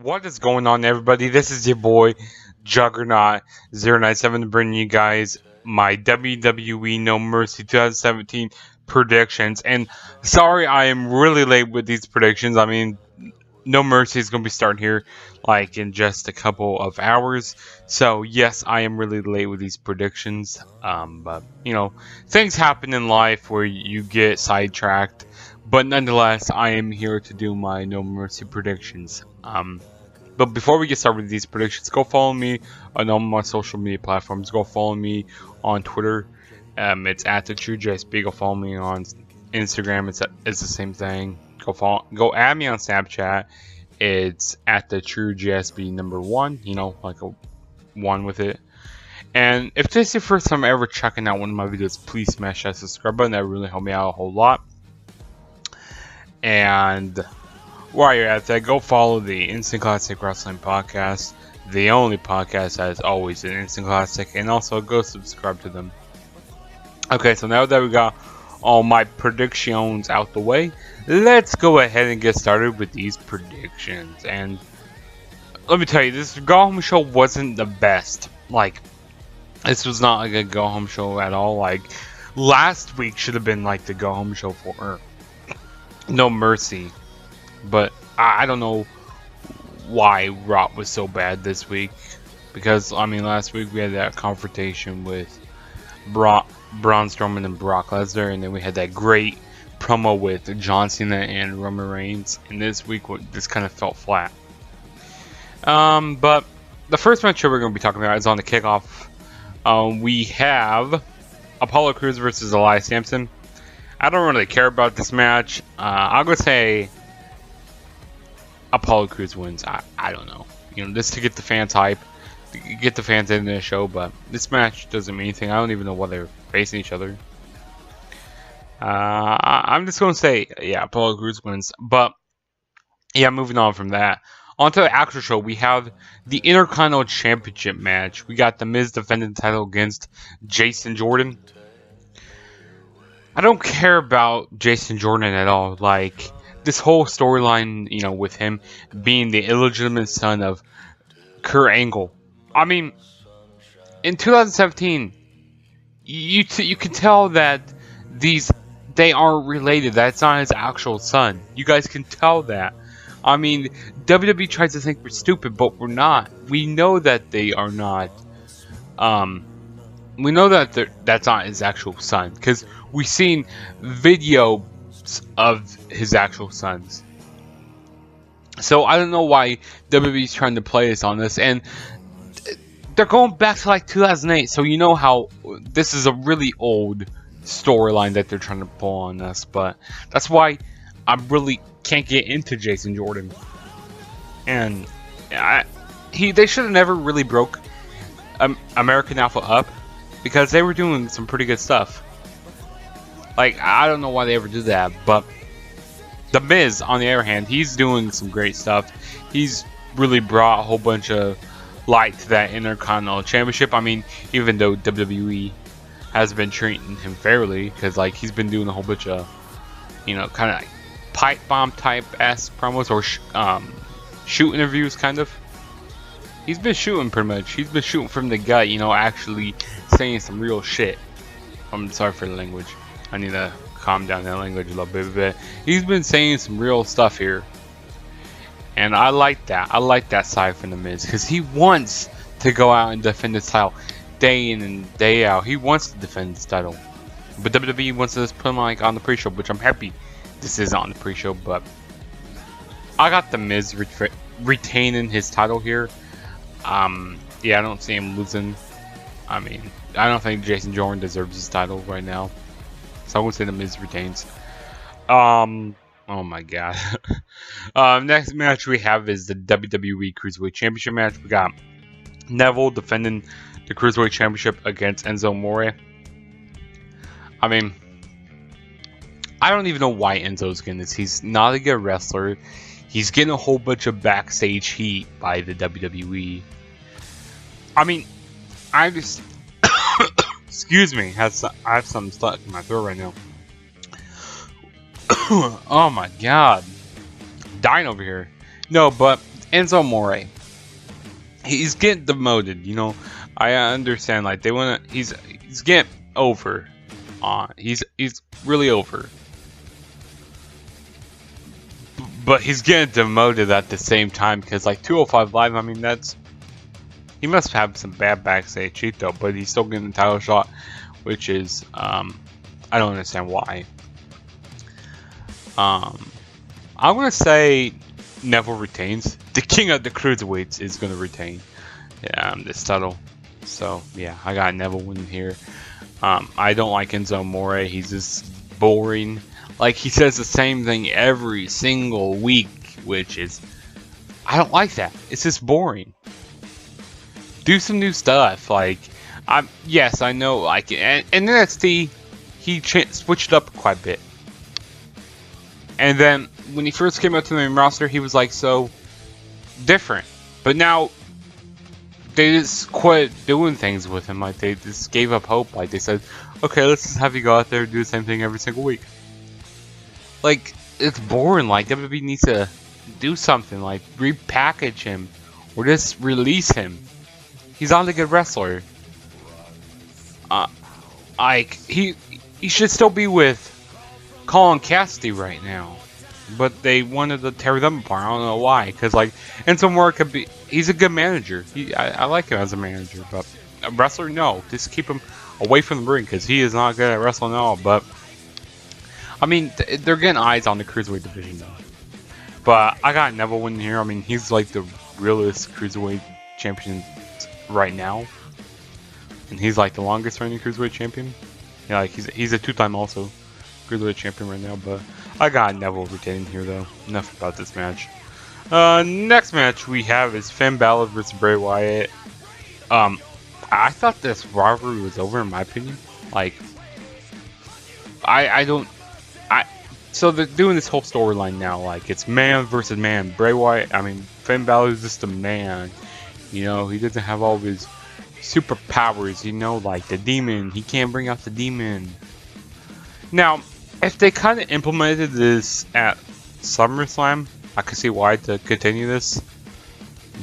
What is going on, everybody? This is your boy Juggernaut 097 bringing you guys my WWE No Mercy 2017 predictions. And sorry, I am really late with these predictions. I mean, No Mercy is going to be starting here like in just a couple of hours. So yes, I am really late with these predictions. But you know, things happen in life where you get sidetracked. But nonetheless, I am here to do my No Mercy predictions. But before we get started with these predictions, go follow me on all my social media platforms. Go follow me on Twitter. It's at the True JSB. Go follow me on Instagram. It's the same thing. Go add me on Snapchat. It's at the True JSB #1. You know, like a 1 with it. And if this is your first time ever checking out one of my videos, please smash that subscribe button. That really helped me out a whole lot. And while you're at that, go follow the Instant Classic Wrestling Podcast, the only podcast that is always an Instant Classic, and also go subscribe to them. Okay, so now that we got all my predictions out the way, let's go ahead and get started with these predictions. And let me tell you, this Go Home show wasn't the best. Like, this was not like a Go Home show at all. Like, last week should have been like the Go Home show for No Mercy. But I don't know why Raw was so bad this week. Because, I mean, last week we had that confrontation with Braun Strowman and Brock Lesnar. And then we had that great promo with John Cena and Roman Reigns. And this week, this kind of felt flat. But the first match we're going to be talking about is on the kickoff. We have Apollo Crews versus Elias Sampson. I don't really care about this match. I'm going to say Apollo Crews wins. I don't know. You know, just to get the fans hype, to get the fans into the show, but this match doesn't mean anything. I don't even know why they're facing each other. I'm just going to say, yeah, Apollo Crews wins. But, yeah, moving on from that. On to the actual show, we have the Intercontinental Championship match. We got The Miz defending the title against Jason Jordan. I don't care about Jason Jordan at all. Like, this whole storyline, you know, with him being the illegitimate son of Kurt Angle. I mean, in 2017, you can tell that they aren't related. That's not his actual son. You guys can tell that. I mean, WWE tries to think we're stupid, but we're not. We know that they are not. We know that that's not his actual son because we've seen video of his actual sons. So I don't know why WWE's trying to play this on this, and they're going back to like 2008, so you know how this is a really old storyline that they're trying to pull on us, but that's why I really can't get into Jason Jordan. And they should have never really broke American Alpha up because they were doing some pretty good stuff. Like, I don't know why they ever did that, but The Miz, on the other hand, he's doing some great stuff. He's really brought a whole bunch of light to that Intercontinental Championship. I mean, even though WWE has been treating him fairly, because, like, he's been doing a whole bunch of, you know, kind of like pipe bomb type-ass promos or shoot interviews, kind of. He's been shooting pretty much. He's been shooting from the gut, you know, actually saying some real shit. I'm sorry for the language. I need to calm down that language a little bit, but he's been saying some real stuff here. And I like that. I like that side from The Miz, because he wants to go out and defend his title day in and day out. He wants to defend his title. But WWE wants to just put him like on the pre-show, which I'm happy this is on the pre-show, but I got The Miz retaining his title here. Yeah, I don't see him losing. I mean, I don't think Jason Jordan deserves his title right now. So I'm gonna say the Miz retains. Oh my god. Next match we have is the WWE Cruiserweight Championship match. We got Neville defending the Cruiserweight Championship against Enzo Amore. I mean, I don't even know why Enzo's getting this. He's not a good wrestler. He's getting a whole bunch of backstage heat by the WWE. I mean, I just... excuse me. I have something stuck in my throat right now. Oh my god. Dying over here. No, but Enzo Amore. He's getting demoted, you know. I understand, like, they want to... He's getting over. He's really over. But he's getting demoted at the same time because, like, 205 Live, I mean, that's... He must have some bad backstage heat, though, but he's still getting the title shot, which is, I don't understand why. I'm going to say Neville retains. The king of the cruiserweights is going to retain this title. So, yeah, I got Neville winning here. I don't like Enzo Amore. He's just boring. Like, he says the same thing every single week, which is... I don't like that. It's just boring. Do some new stuff. Like, yes, I know, like, and NXT, he switched up quite a bit. And then, when he first came out to the main roster, he was, like, so different. But now, they just quit doing things with him. Like, they just gave up hope. Like, they said, okay, let's just have you go out there and do the same thing every single week. Like, it's boring. Like, WWE needs to do something. Like, repackage him. Or just release him. He's not a good wrestler. Like, he should still be with Colin Cassidy right now. But they wanted to tear them apart. I don't know why. Because, like, Enzo Amore could be... He's a good manager. I like him as a manager. But a wrestler, no. Just keep him away from the ring. Because he is not good at wrestling at all. But, I mean, they're getting eyes on the Cruiserweight division, though. But I got Neville winning here. I mean, he's, like, the realest Cruiserweight champion right now. And he's, like, the longest reigning Cruiserweight champion. Yeah, like, he's a two-time also Cruiserweight champion right now. But I got Neville retaining here, though. Enough about this match. Next match we have is Finn Balor versus Bray Wyatt. I thought this rivalry was over, in my opinion. Like, so they're doing this whole storyline now. Like, it's man versus man. Bray Wyatt, I mean, Finn Balor is just a man. You know, he doesn't have all of his superpowers. You know, like the demon. He can't bring out the demon. Now, if they kind of implemented this at SummerSlam, I could see why to continue this.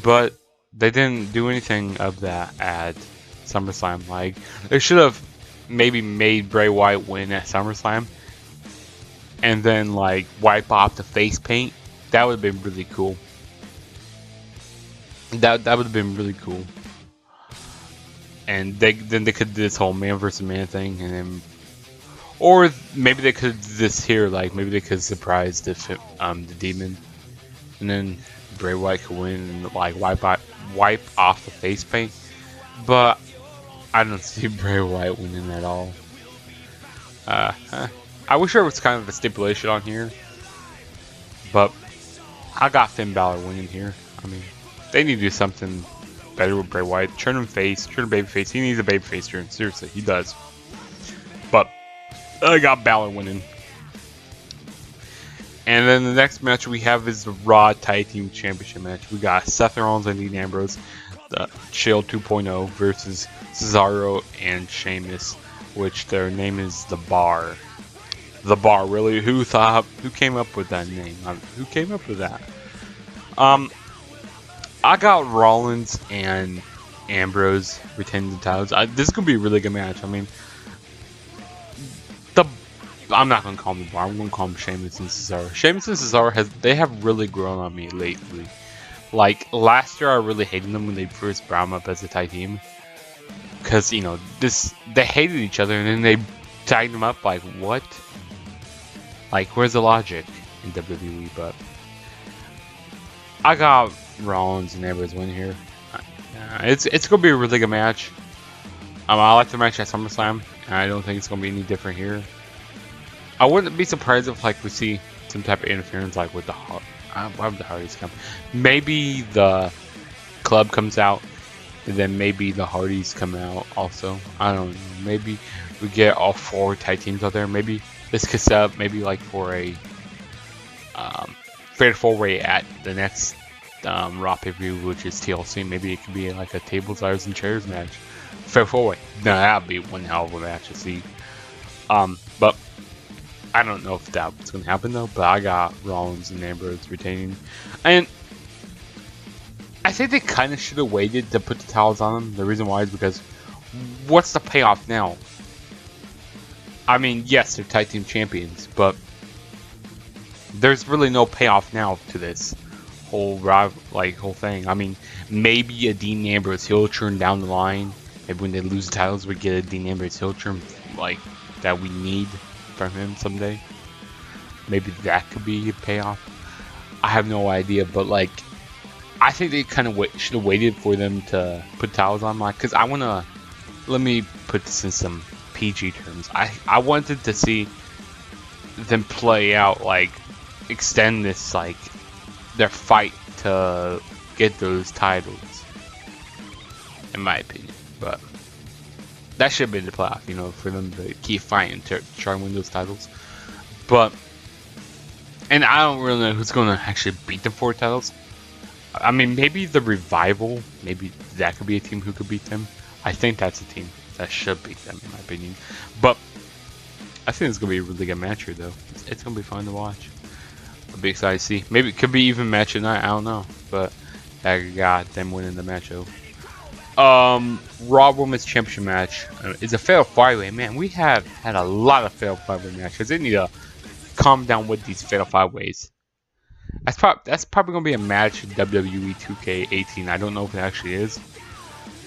But they didn't do anything of that at SummerSlam. Like, they should have maybe made Bray Wyatt win at SummerSlam. And then, like, wipe off the face paint. That would have been really cool. That would have been really cool. And then they could do this whole man versus man thing, and then, or maybe they could do this here, like maybe they could surprise the demon, and then Bray Wyatt could win and like wipe off the face paint. But I don't see Bray Wyatt winning at all. I wish there was kind of a stipulation on here, but I got Finn Balor winning here. I mean, they need to do something better with Bray Wyatt. Turn him face, turn him baby face. He needs a baby face turn. Seriously, he does. But I got Balor winning. And then the next match we have is the Raw Tag Team Championship match. We got Seth Rollins and Dean Ambrose, the Shield 2.0 versus Cesaro and Sheamus, which their name is The Bar. The Bar, really? Who came up with that name? Who came up with that? I got Rollins and Ambrose retaining the titles. This is gonna be a really good match. I mean, I'm not gonna call them The Bar. I'm gonna call them Sheamus and Cesaro. Sheamus and Cesaro have really grown on me lately. Like last year, I really hated them when they first brought them up as a tag team, because you know they hated each other, and then they tagged them up. Like what? Like where's the logic in WWE? But I got Rollins and Ambrose win here. It's gonna be a really good match. I like the match at SummerSlam, and I don't think it's gonna be any different here. I wouldn't be surprised if like we see some type of interference like with the why would the Hardys come? Maybe the club comes out, and then maybe the Hardys come out also. I don't know. Maybe we get all 4 tag teams out there. Maybe this could set up maybe like for a fair 4-way at the next Raw pay-per-view, which is TLC. Maybe it could be like a tables, ladders, and chairs match. Fair 4-way. Now that'd be one hell of a match to see. But I don't know if that's gonna happen though. But I got Rollins and Ambrose retaining, and I think they kind of should have waited to put the towels on them. The reason why is because what's the payoff now? I mean, yes, they're tag team champions, but there's really no payoff now to this whole thing. I mean, maybe a Dean Ambrose heel turn down the line. Maybe when they lose the titles, we get a Dean Ambrose heel turn like that we need from him someday. Maybe that could be a payoff. I have no idea, but like, I think they kind of should have waited for them to put towels on, like, because I want to. Let me put this in some PG terms. I wanted to see them play out, like, extend this, like, their fight to get those titles, in my opinion. But that should have been the playoff, you know, for them to keep fighting to try and win those titles. But, and I don't really know who's going to actually beat them for titles. I mean, maybe the Revival, maybe that could be a team who could beat them. I think that's a team that should beat them, in my opinion. But I think it's going to be a really good match here, though. It's going to be fun to watch. I'll be excited to see. Maybe it could be even match of night, I don't know. But I got them winning the match, though. Raw Women's Championship match is a fatal 5-way. Man, we have had a lot of fatal 5-way matches. They need to calm down with these fatal 5-ways. That's probably gonna be a match in WWE 2K18. I don't know if it actually is,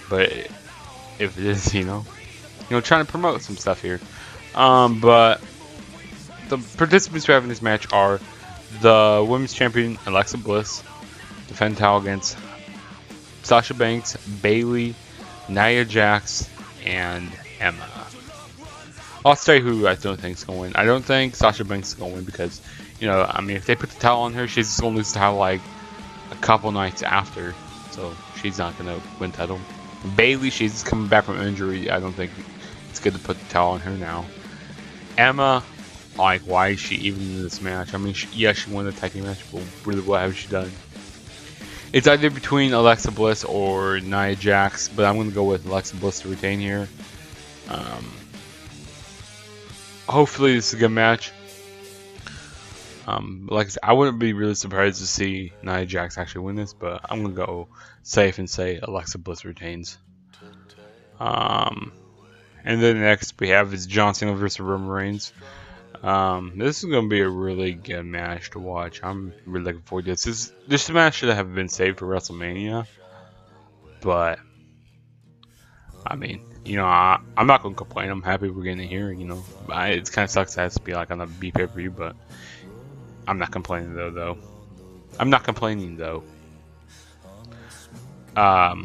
but if it is, you know, trying to promote some stuff here. But the participants who have in this match are the Women's Champion Alexa Bliss, defend title against Sasha Banks, Bayley, Nia Jax, and Emma. I'll say who I don't think is going to win. I don't think Sasha Banks is going to win because, I mean, if they put the title on her, she's just going to lose the title like a couple nights after. So she's not going to win title. Bayley, she's just coming back from injury. I don't think it's good to put the title on her now. Emma, like, why is she even in this match? I mean, she won the tag team match, but really, what has she done? It's either between Alexa Bliss or Nia Jax, but I'm going to go with Alexa Bliss to retain here. Hopefully this is a good match. Like I said, I wouldn't be really surprised to see Nia Jax actually win this, but I'm going to go safe and say Alexa Bliss retains. And then next we have is John Cena versus Roman Reigns. This is going to be a really good match to watch. I'm really looking forward to this. This match should have been saved for WrestleMania. But, I mean, I'm not going to complain. I'm happy we're getting it here. It kind of sucks that it has to be like on a B pay-per-view, but I'm not complaining though. I'm not complaining though. I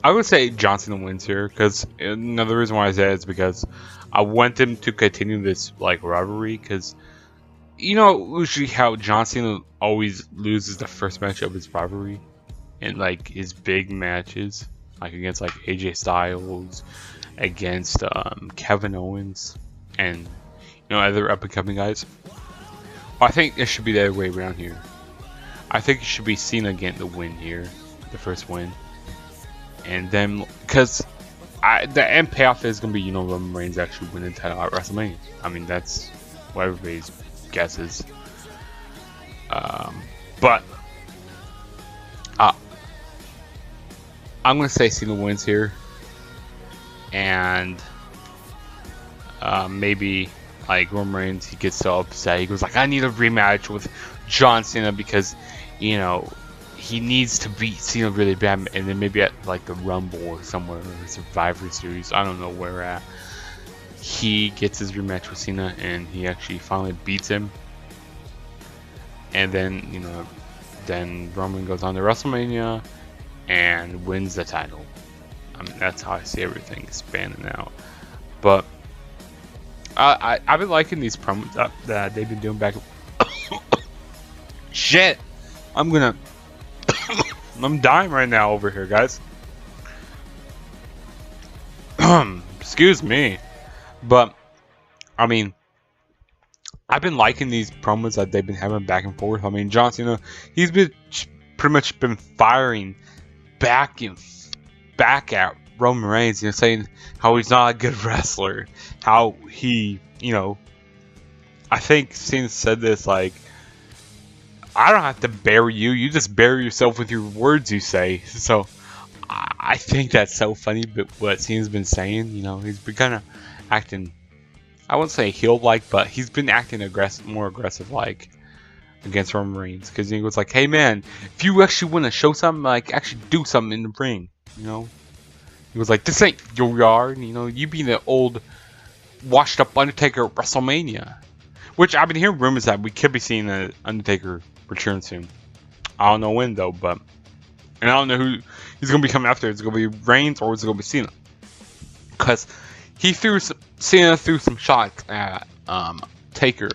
would say John Cena wins here because another reason why I say it is because I want them to continue this like rivalry because usually how John Cena always loses the first match of his rivalry in like his big matches, like against like AJ Styles, against Kevin Owens, and other up and coming guys. I think it should be the other way around here. I think it should be Cena getting the win here, the first win, and then because the end payoff is gonna be Roman Reigns actually winning the title at WrestleMania. I mean that's what everybody's guess is. But I'm gonna say Cena wins here, and maybe like Roman Reigns, he gets so upset. He goes like, "I need a rematch with John Cena because he needs to beat Cena really bad." And then maybe at like the Rumble or somewhere or Survivor Series, I don't know where at, he gets his rematch with Cena and he actually finally beats him. And then then Roman goes on to WrestleMania and wins the title. I mean, that's how I see everything spanning out. But I've been liking these promos that they've been doing back. Shit, I'm dying right now over here, guys. Excuse me, but I mean, I've been liking these promos that they've been having back and forth. I mean, John Cena, he's been pretty much been firing back at Roman Reigns, you know, saying how he's not a good wrestler, how he, you know, I think Cena said this like, I don't have to bury you, you just bury yourself with your words you say. So I think that's so funny, but what Cena's been saying, you know, he's been kind of acting, I wouldn't say heel-like, but he's been acting more aggressive-like against Roman Reigns, because he was like, hey man, if you actually want to show something, like, actually do something in the ring, you know? He was like, this ain't your yard, you know, you being the old, washed-up Undertaker at WrestleMania. Which, I've been hearing rumors that we could be seeing the Undertaker return soon. I don't know when, though, but... And I don't know who he's going to be coming after. Is it going to be Reigns or is it going to be Cena? Because Cena threw some shots at Taker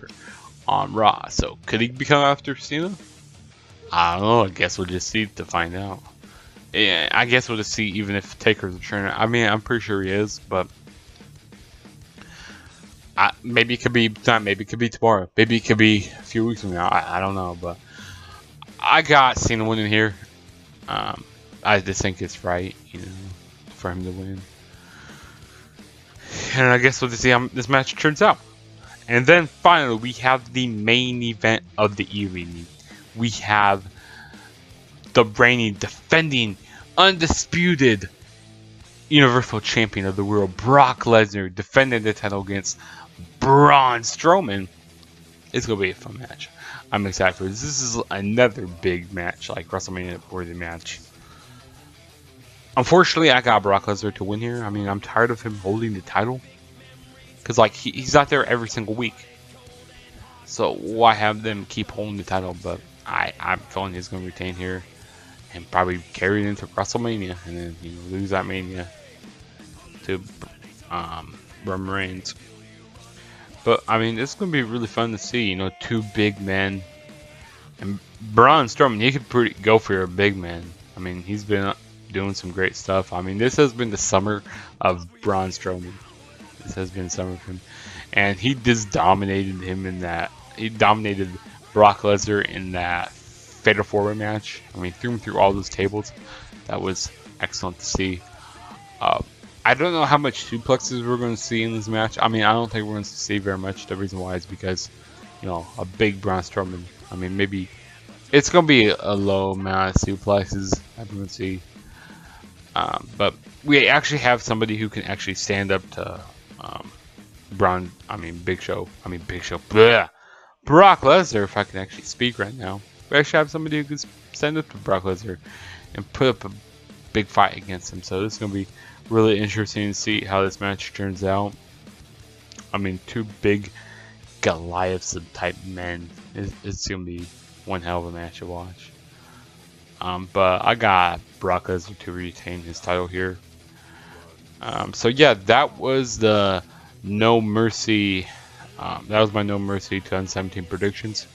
on Raw. So, could he be coming after Cena? I don't know. I guess we'll just see to find out. Yeah, I guess we'll just see even if Taker's returning. I mean, I'm pretty sure he is, but... maybe it could be tonight, maybe it could be tomorrow, maybe it could be a few weeks from now. I don't know, but I got Cena winning here. I just think it's right, you know, for him to win. And I guess we'll just see how this match turns out. And then finally, we have the main event of the evening. We have the reigning, defending, undisputed Universal Champion of the world, Brock Lesnar, defending the title against Braun Strowman. It's going to be a fun match. I'm excited for this. This is another big match, like WrestleMania worthy match. Unfortunately, I got Brock Lesnar to win here. I mean, I'm tired of him holding the title. Because, like, he's out there every single week. So, why have them keep holding the title? But I'm feeling he's going to retain here. And probably carry it into WrestleMania. And then, you know, lose that Mania to Roman Reigns. But, I mean, it's going to be really fun to see, you know, two big men. And Braun Strowman, he could go for a big man. I mean, he's been doing some great stuff. I mean, this has been the summer of Braun Strowman. This has been summer for him. And he just dominated him in that. He dominated Brock Lesnar in that Fatal 4-Way match. I mean, threw him through all those tables. That was excellent to see. I don't know how much suplexes we're going to see in this match. I mean, I don't think we're going to see very much. The reason why is because, you know, a big Braun Strowman. I mean, maybe it's going to be a low amount of suplexes I'm going to see. But we actually have somebody who can actually stand up to Big Show. Bleh. Brock Lesnar, if I can actually speak right now. We actually have somebody who can stand up to Brock Lesnar and put up a big fight against him. So this is going to be really interesting to see how this match turns out. I mean, two big Goliaths type men. It's going to be one hell of a match to watch. But I got Brock Lesnar to retain his title here. So yeah, that was the No Mercy. That was my No Mercy 2017 predictions.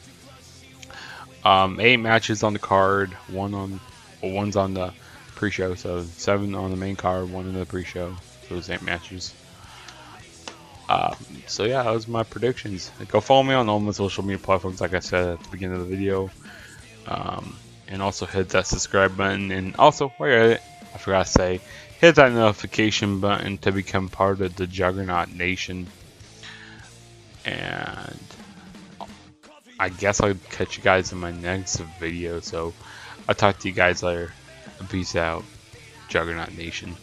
8 matches on the card. One's on the pre-show. So 7 on the main card, 1 in the pre-show. So those 8 matches. So yeah, that was my predictions. Go follow me on all my social media platforms, like I said at the beginning of the video. And also hit that subscribe button. And also, while you're at it, I forgot to say, hit that notification button to become part of the Juggernaut Nation. And I guess I'll catch you guys in my next video. So I'll talk to you guys later. Peace out, Juggernaut Nation.